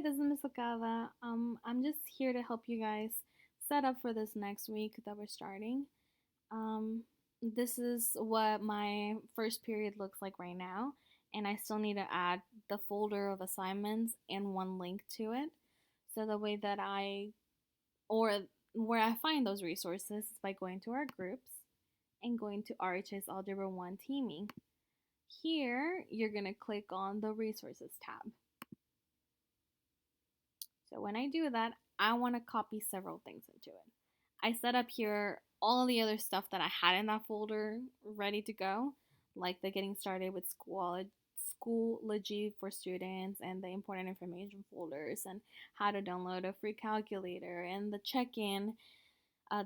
this is Miss Okava. I'm just here to help you guys set up for this next week that we're starting. Um, this is what my first period looks like right now, and I still need to add the folder of assignments and one link to it. So the way that or where I find those resources is by going to our groups and going to RHS Algebra 1 Teaming. Here, you're going to click on the Resources tab. So when I do that, I want to copy several things into it. I set up here all the other stuff that I had in that folder ready to go, like the getting started with Schoology for students and the important information folders and how to download a free calculator and the check-in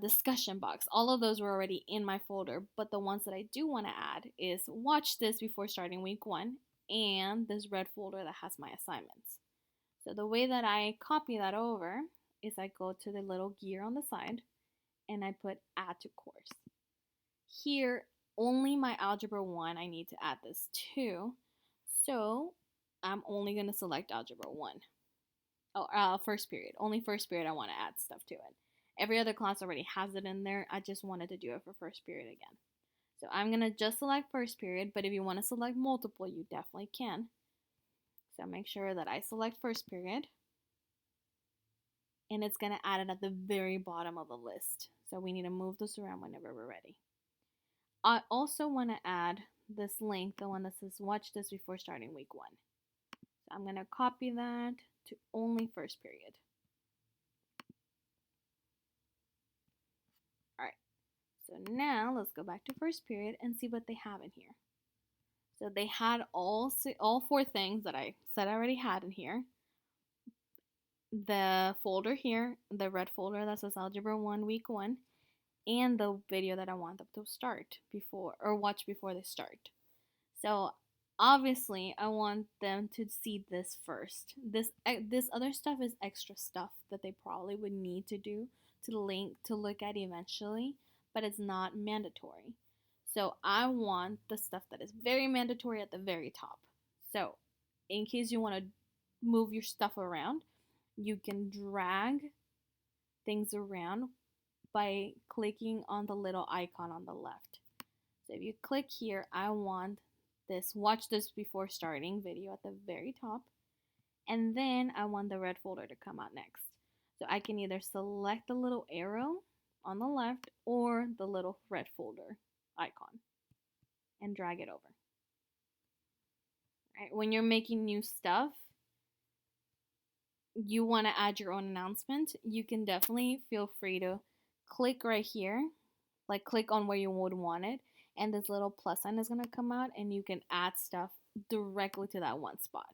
discussion box. All of those were already in my folder, but the ones that I do want to add is watch this before starting week 1 and this red folder that has my assignments. So the way that I copy that over is I go to the little gear on the side and I put add to course. Here, only my Algebra 1 I need to add this to. So I'm only going to select Algebra 1. First period. Only first period I want to add stuff to it. Every other class already has it in there. I just wanted to do it for first period again. So I'm going to just select first period, but if you want to select multiple, you definitely can. So make sure that I select first period. And it's going to add it at the very bottom of the list. So we need to move this around whenever we're ready. I also want to add this link, the one that says watch this before starting week 1. So I'm going to copy that to only first period. Alright, so now let's go back to first period and see what they have in here. So they had all 4 things that I said I already had in here. The folder here, the red folder that says Algebra 1 Week 1, and the video that I want them to start before or watch before they start. So obviously I want them to see this first. This other stuff is extra stuff that they probably would need to do to look at eventually, but it's not mandatory. So I want the stuff that is very mandatory at the very top. So in case you want to move your stuff around, you can drag things around by clicking on the little icon on the left. So if you click here, I want this watch this before starting video at the very top, and then I want the red folder to come out next. So I can either select the little arrow on the left or the little red folder icon and drag it over. Right? When you're making new stuff, you want to add your own announcement, you can definitely feel free to click right here, like click on where you would want it, and this little plus sign is going to come out and you can add stuff directly to that one spot.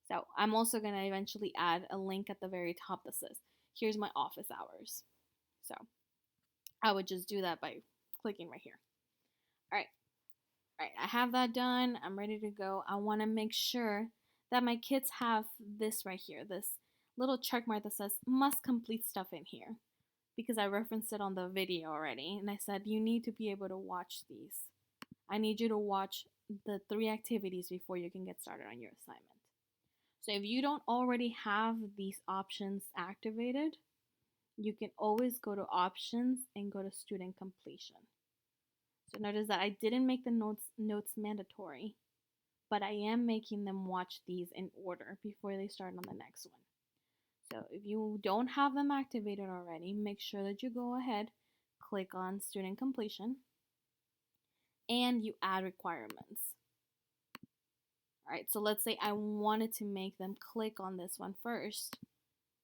So I'm also going to eventually add a link at the very top that says, here's my office hours. So I would just do that by clicking right here. All right, I have that done. I'm ready to go. I want to make sure that my kids have this right here, this little check mark that says must complete stuff in here, because I referenced it on the video already, and I said you need to be able to watch these. I need you to watch the 3 activities before you can get started on your assignment. So if you don't already have these options activated, you can always go to options and go to student completion. So notice that I didn't make the notes mandatory, but I am making them watch these in order before they start on the next one. So if you don't have them activated already, make sure that you go ahead, click on student completion, and you add requirements. Alright, so let's say I wanted to make them click on this one first.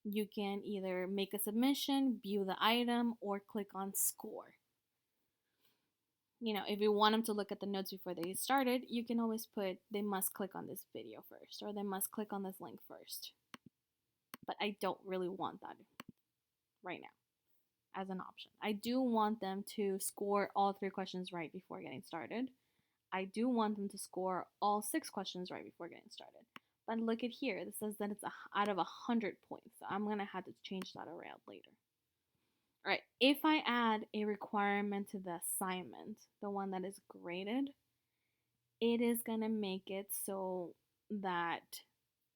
You can either make a submission, view the item, or click on score. You know, if you want them to look at the notes before they get started, you can always put they must click on this video first, or they must click on this link first. But I don't really want that right now as an option. I do want them to score all 3 questions right before getting started. I do want them to score all 6 questions right before getting started. But look at here, this says that it's out of 100 points. So I'm going to have to change that around later. All right, if I add a requirement to the assignment, the one that is graded, it is going to make it so that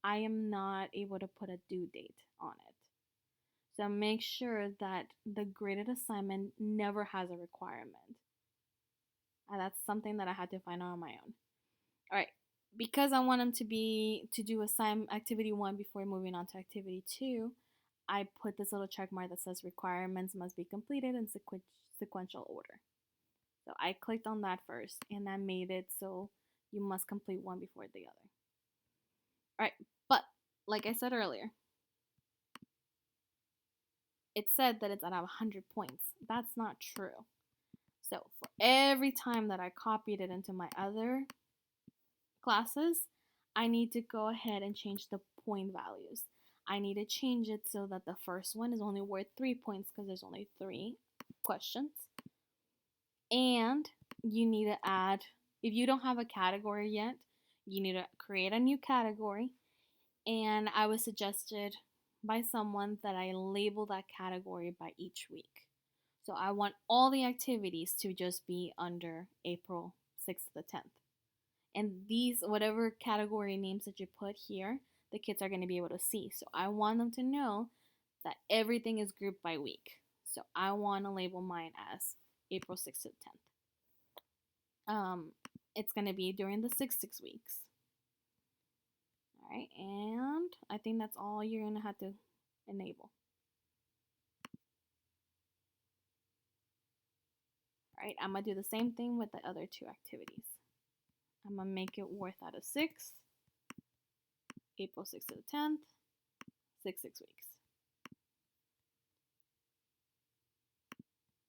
I am not able to put a due date on it. So make sure that the graded assignment never has a requirement. And that's something that I had to find out on my own. All right, because I want them to do activity 1 before moving on to activity 2, I put this little check mark that says requirements must be completed in sequential order. So I clicked on that first, and that made it so you must complete one before the other. All right, but like I said earlier, it said that it's out of 100 points. That's not true. So for every time that I copied it into my other classes, I need to go ahead and change the point values. I need to change it so that the first one is only worth 3 points because there's only 3 questions. And you need to add, if you don't have a category yet, you need to create a new category. And I was suggested by someone that I label that category by each week. So I want all the activities to just be under April 6th to the 10th. And these, whatever category names that you put here, the kids are going to be able to see. So I want them to know that everything is grouped by week. So I want to label mine as April 6th to the 10th. It's going to be during the 6 weeks. All right, and I think that's all you're going to have to enable. All right, I'm going to do the same thing with the other 2 activities. I'm going to make it worth out of 6, April 6th to the 10th, 6 weeks.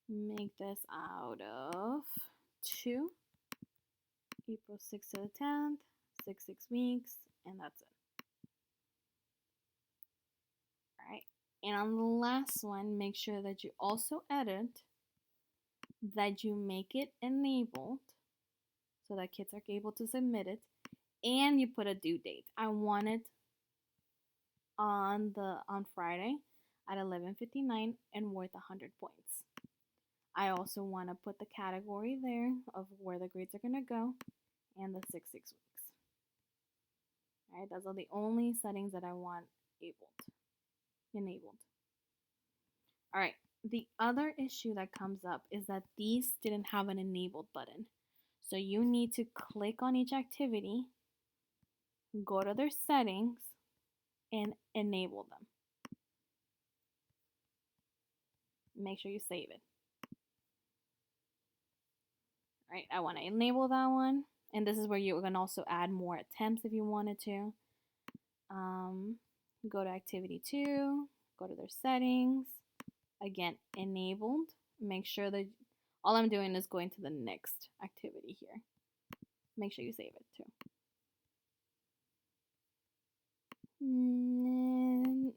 Make this out of 2, April 6th to the 10th, 6 weeks, and that's it. All right, and on the last one, make sure that you also edit that you make it enabled so that kids are able to submit it, and you put a due date. I want it on Friday at 11:59 and worth 100 points. I also want to put the category there of where the grades are going to go and the 6 weeks. All right, those are the only settings that I want enabled. All right, the other issue that comes up is that these didn't have an enabled button. So you need to click on each activity, go to their settings, and enable them. Make sure you save it. All right, I want to enable that one. And this is where you can also add more attempts if you wanted to. Go to activity 2, go to their settings. Again, enabled. Make sure that all I'm doing is going to the next activity here. Make sure you save it too.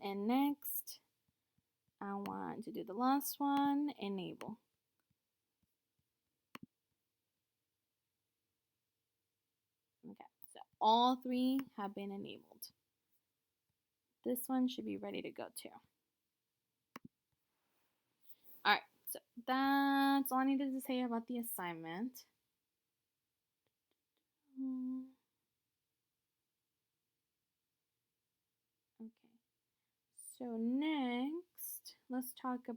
And next, I want to do the last one, enable. Okay, so all 3 have been enabled. This one should be ready to go too. All right, so that's all I needed to say about the assignment. Okay, so next, let's talk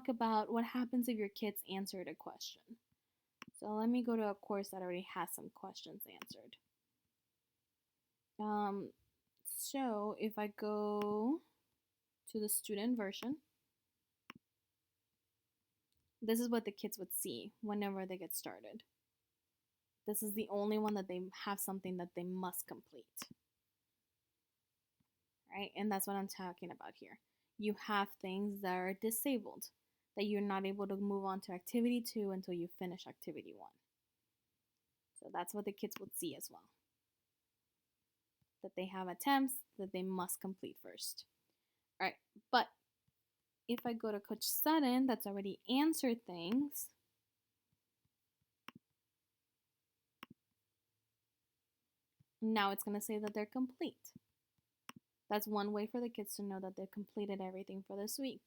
about what happens if your kids answered a question. So let me go to a course that already has some questions answered. So if I go to the student version, this is what the kids would see whenever they get started. This is the only one that they have something that they must complete. Right? And that's what I'm talking about here. You have things that are disabled, that you're not able to move on to activity 2 until you finish activity 1. So that's what the kids would see as well. That they have attempts that they must complete first. All right, but if I go to Coach Sutton, that's already answered things. Now it's going to say that they're complete. That's one way for the kids to know that they've completed everything for this week.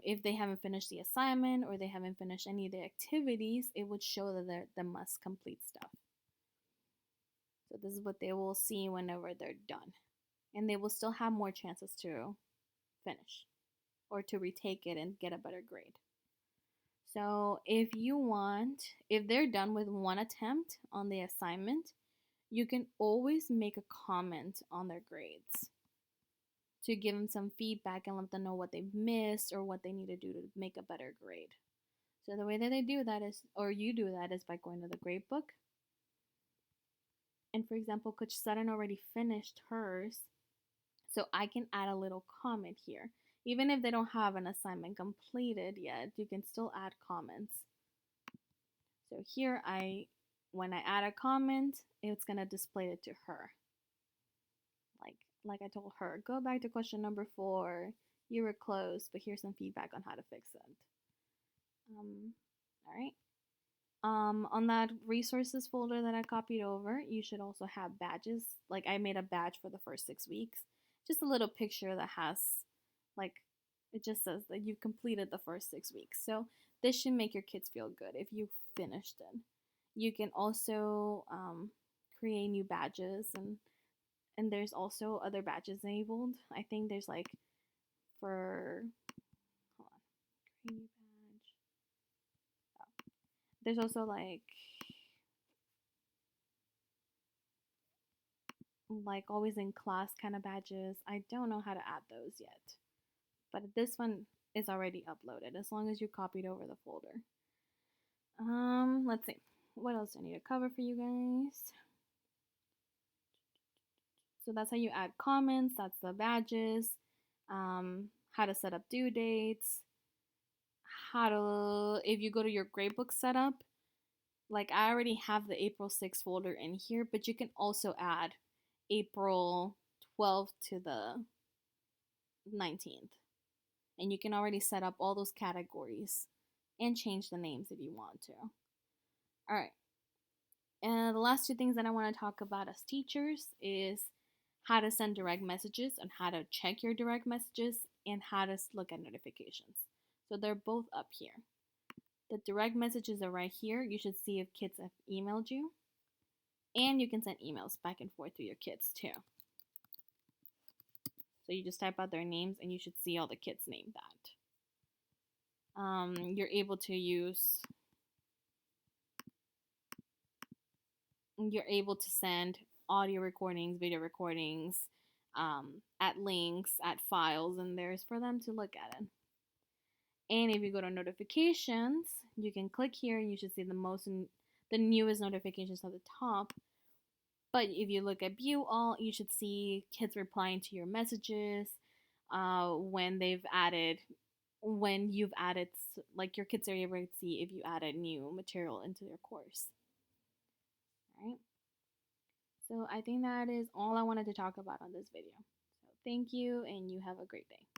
If they haven't finished the assignment or they haven't finished any of the activities, it would show that they're the must complete stuff. So this is what they will see whenever they're done. And they will still have more chances to finish or to retake it and get a better grade. So if they're done with one attempt on the assignment, you can always make a comment on their grades to give them some feedback and let them know what they've missed or what they need to do to make a better grade. So the way that they do that is, or you do that, is by going to the gradebook. And for example, Coach Sutton already finished hers, so I can add a little comment here. Even if they don't have an assignment completed yet, you can still add comments. So here when I add a comment, it's gonna display it to her. Like I told her, go back to question number 4. You were close, but here's some feedback on how to fix it. All right. On that resources folder that I copied over, you should also have badges. Like I made a badge for the first 6 weeks. Just a little picture that has, like, it just says that you completed the first 6 weeks. So this should make your kids feel good if you finished it. You can also create new badges, and there's also other badges enabled. I think there's like for, hold on, create new badge. Oh. There's also like always in class kind of badges. I don't know how to add those yet, but this one is already uploaded as long as you copied over the folder. Let's see. What else do I need to cover for you guys? So that's how you add comments. That's the badges. How to set up due dates. If you go to your gradebook setup, like I already have the April 6th folder in here, but you can also add April 12th to the 19th. And you can already set up all those categories and change the names if you want to. All right. And the last 2 things that I want to talk about as teachers is how to send direct messages and how to check your direct messages and how to look at notifications. So they're both up here. The direct messages are right here. You should see if kids have emailed you. And you can send emails back and forth to your kids too. So you just type out their names and you should see all the kids named that. You're able to send audio recordings, video recordings, at links, at files, and there's for them to look at it. And if you go to notifications, you can click here and you should see the newest notifications at the top. But if you look at view all, you should see kids replying to your messages, when you've added, like your kids are able to see if you added new material into their course. All right. So I think that is all I wanted to talk about on this video. So thank you, and you have a great day.